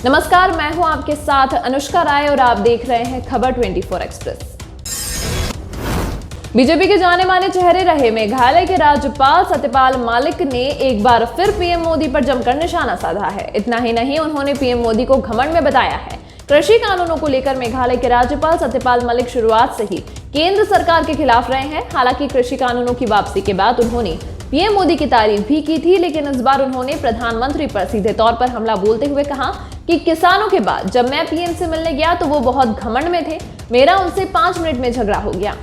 नमस्कार, मैं हूं आपके साथ अनुष्का राय और आप देख रहे हैं खबर 24 एक्सप्रेस। बीजेपी के जाने माने चेहरे रहे मेघालय के राज्यपाल सत्यपाल मलिक ने एक बार फिर पीएम मोदी पर जमकर निशाना साधा है। इतना ही नहीं, उन्होंने पीएम मोदी को घमंड में बताया है। कृषि कानूनों को लेकर मेघालय के राज्यपाल सत्यपाल मलिक शुरुआत से ही केंद्र सरकार के खिलाफ रहे हैं। हालांकि कृषि कानूनों की वापसी के बाद उन्होंने पीएम मोदी की तारीफ भी की थी, लेकिन इस बार उन्होंने प्रधानमंत्री पर सीधे तौर पर हमला बोलते हुए कहा कि किसानों के बाद जब मैं पीएम से मिलने गया तो वो बहुत घमंड में थे, मेरा उनसे 5 मिनट में झगड़ा हो गया।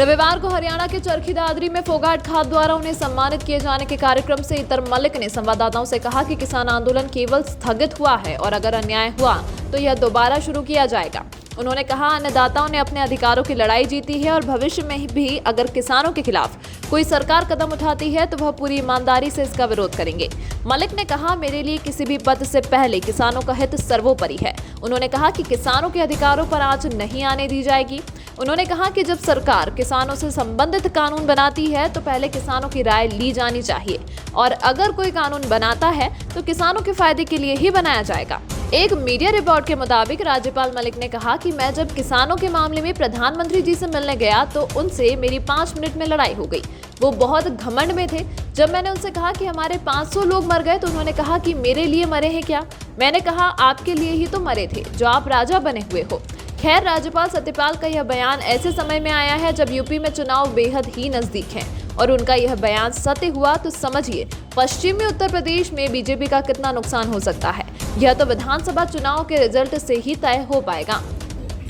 रविवार को हरियाणा के चरखी दादरी में फोगाट खाप द्वारा उन्हें सम्मानित किए जाने के कार्यक्रम से इतर मलिक ने संवाददाताओं से कहा कि किसान आंदोलन केवल स्थगित हुआ है और अगर अन्याय हुआ तो यह दोबारा शुरू किया जाएगा। उन्होंने कहा, अन्नदाताओं ने अपने अधिकारों की लड़ाई जीती है और भविष्य में भी अगर किसानों के खिलाफ कोई सरकार कदम उठाती है तो वह पूरी ईमानदारी से इसका विरोध करेंगे। मलिक ने कहा, मेरे लिए किसी भी पद से पहले किसानों का हित सर्वोपरि है। उन्होंने कहा कि किसानों के अधिकारों पर आंच नहीं आने दी जाएगी। उन्होंने कहा कि जब सरकार किसानों से संबंधित कानून बनाती है तो पहले किसानों की राय ली जानी चाहिए और अगर कोई कानून बनाता है तो किसानों के फायदे के लिए ही बनाया जाएगा। एक मीडिया रिपोर्ट के मुताबिक राज्यपाल मलिक ने कहा कि मैं जब किसानों के मामले में प्रधानमंत्री जी से मिलने गया तो उनसे मेरी 5 मिनट में लड़ाई हो गई। वो बहुत घमंड में थे। जब मैंने उनसे कहा कि हमारे 500 लोग मर गए तो उन्होंने कहा कि मेरे लिए मरे हैं क्या? मैंने कहा, आपके लिए ही तो मरे थे जो आप राजा बने हुए हो। खैर, राज्यपाल सत्यपाल का यह बयान ऐसे समय में आया है जब यूपी में चुनाव बेहद ही नजदीक हैं और उनका यह बयान सत्य हुआ तो समझिए पश्चिमी उत्तर प्रदेश में बीजेपी का कितना नुकसान हो सकता है। यह तो विधानसभा चुनाव के रिजल्ट से ही तय हो पाएगा।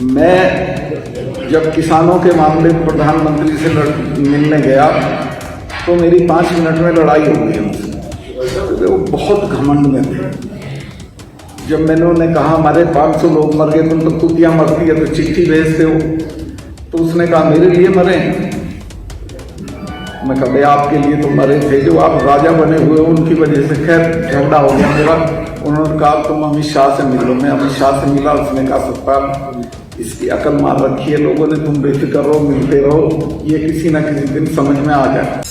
मैं जब किसानों के मामले में प्रधानमंत्री से मिलने गया तो मेरी 5 मिनट में लड़ाई हो गई उनसे। वो बहुत घमंड में थे। जब मैंने उन्हें कहा हमारे 500 लोग मर गए, तुम तो कुतिया मरती है तो चिट्ठी भेजते हो, तो उसने कहा मेरे लिए मरे। मैं कहा, भाई आपके लिए तो मरे थे, जो आप राजा बने हुए हो उनकी वजह से। खैर, झगड़ा हो गया मेरा। उन्होंने कहा तुम अमित शाह से मिलो। मैं अमित शाह से मिला। उसने कहा सत्ता इसकी अकल मार रखी है लोगों ने, तुम बेफिक्र रहो, मिलते रहो, ये किसी न किसी दिन समझ में आ जाए।